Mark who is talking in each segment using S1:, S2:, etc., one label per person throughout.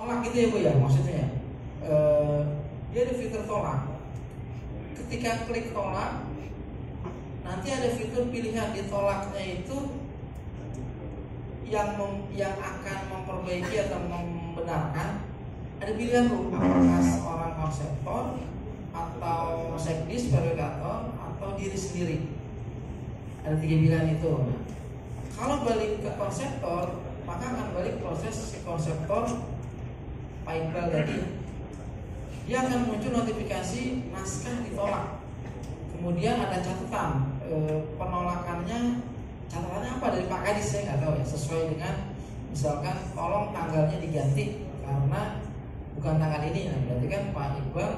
S1: tolak gitu ya Bu ya, maksudnya ya. Dia ada fitur tolak. Ketika klik tolak, nanti ada fitur pilihan di tolaknya itu yang akan memperbaiki atau membenarkan. Ada pilihan Bu, apakah seorang konseptor atau sekdis, verifikator atau diri sendiri. Ada 3 pilihan itu. Nah, kalau balik ke konseptor, maka akan balik proses si konseptor Iqbal tadi. Dia akan muncul notifikasi naskah ditolak. Kemudian ada catatan penolakannya, catatannya apa dari Pak Kadis, saya nggak tahu ya. Sesuai dengan misalkan tolong tanggalnya diganti karena bukan tanggal ini. Nah, berarti kan Pak Iqbal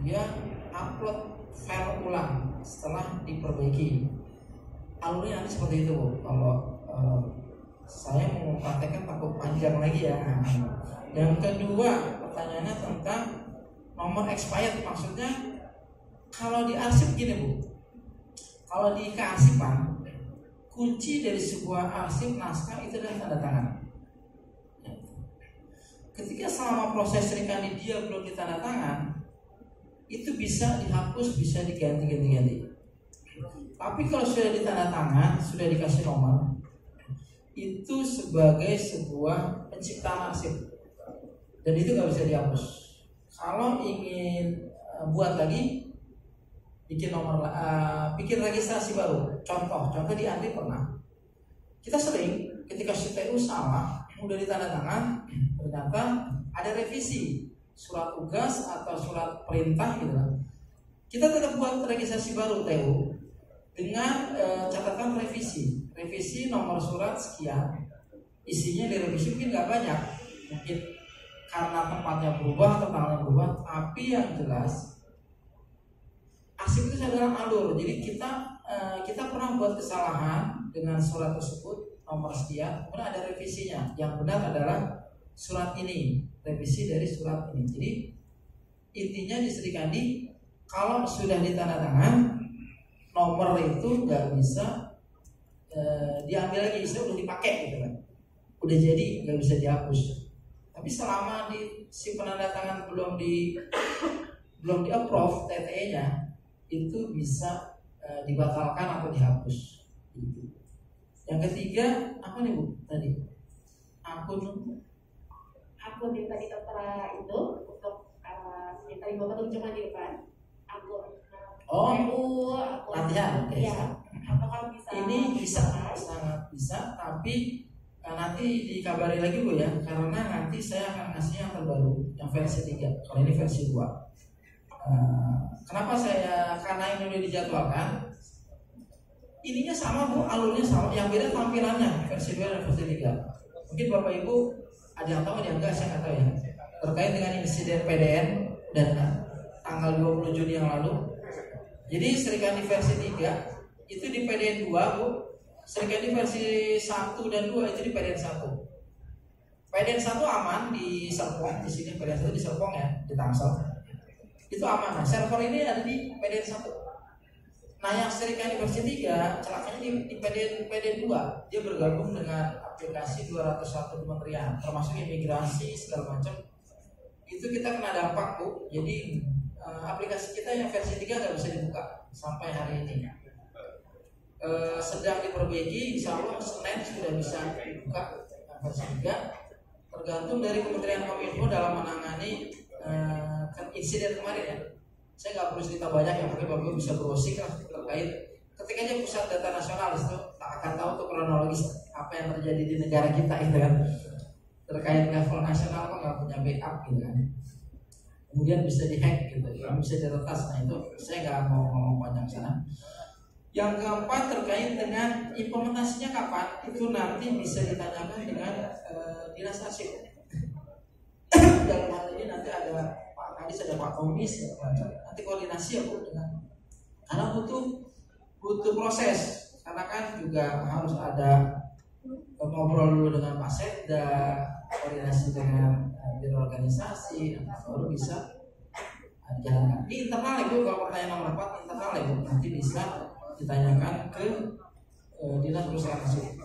S1: dia upload file ulang setelah diperbaiki. Alurnya nanti seperti itu Bu. Kalau saya mau praktekkan takut panjang lagi ya. Yang kedua, pertanyaannya tentang nomor expired. Maksudnya kalau di arsip gini Bu, kalau di kearsipan, kunci dari sebuah arsip naskah itu adalah tanda tangan. Ketika selama proses serikandi dia belum ditanda tangan, itu bisa dihapus, bisa diganti. Tapi kalau sudah ditanda tangan, sudah dikasih nomor, itu sebagai sebuah penciptaan arsip dan itu nggak bisa dihapus. Kalau ingin buat lagi, bikin nomor, bikin registrasi baru. Contoh di Andri pernah. Kita sering ketika CTU salah, udah ditanda tangan, ternyata ada revisi surat tugas atau surat perintah gitu kan. Kita tetap buat registrasi baru TU dengan catatan revisi nomor surat sekian. Isinya direvisi mungkin nggak banyak, mungkin karena tempatnya berubah atau tanggalnya berubah, tapi yang jelas arsip itu adalah alur. Jadi kita pernah buat kesalahan dengan surat tersebut nomor sekian, kemudian ada revisinya. Yang benar adalah surat ini, revisi dari surat ini. Jadi intinya di Serikandi kalau sudah ditandatangan, nomor itu nggak bisa diambil lagi, udah dipakai gitu kan, udah jadi, nggak bisa dihapus. Tapi selama di si penandatangan belum di approve TTE-nya, itu bisa dibatalkan atau dihapus. Gitu. Yang ketiga apa nih Bu tadi? Akun
S2: yang tadi tertera itu untuk yang tadi Bapak tunjukkan di depan akun.
S1: Latihan. Okay.
S2: Ya. Apakah bisa?
S1: Ini bisa, sangat bisa, tapi nanti dikabari lagi Bu ya, karena nanti saya akan ngasih yang terbaru, yang versi 3. Kalau ini versi 2. Kenapa karena ini udah dijadwalkan. Ininya sama Bu, alurnya sama, yang beda tampilannya versi 2 dan versi 3. Mungkin Bapak Ibu ada yang tahu, ada yang enggak, saya nggak tahu ya. Terkait dengan insiden PDN dan tanggal 20 Juni yang lalu. Jadi Serikandi versi 3 itu di PDN 2 Bu. Serikandi versi 1 dan 2 itu di PDN 1. PDN 1 aman di Serpong, di sini PDN 1 di Serpong ya, di Tangsel. Itu aman. Nah, server ini ada di PDN 1. Nah, yang Serikandi versi 3 celakanya di PDN 2. Dia bergabung dengan aplikasi 201 kementerian, termasuk imigrasi segala macam. Itu kita kena dampak Bu. Jadi aplikasi kita yang versi 3 nggak bisa dibuka sampai hari ini. Sedang diperbaiki, insya Allah Senin sudah bisa dibuka versi 3. Tergantung dari Kementerian Kominfo dalam menangani insiden kemarin ya. Saya nggak perlu cerita banyak ya, mungkin Bapak bisa browsing lah terkait. Ketika aja Pusat Data Nasional itu tak akan tahu tuh kronologis apa yang terjadi di negara kita itu kan. Terkait level nasional kok nggak punya backup gitu kan. Kemudian bisa dihack gitu, bisa diretas. Nah itu saya nggak mau ngomong panjang sana. Yang keempat terkait dengan implementasinya kapan, itu nanti bisa ditanyakan dengan dinas arsip. Dalam hal ini nanti ada Pak Kadis, ada Pak Komis, nanti koordinasi ya Bu dengan, karena butuh proses, karena kan juga harus ada ngobrol dulu dengan Pak Sekda, koordinasi dengan biro organisasi, baru bisa dijalankan. Ini internal ya Bu, kalau pertanyaan nomor 4 internal ya Bu, nanti bisa ditanyakan ke dinas perusahaan arsip.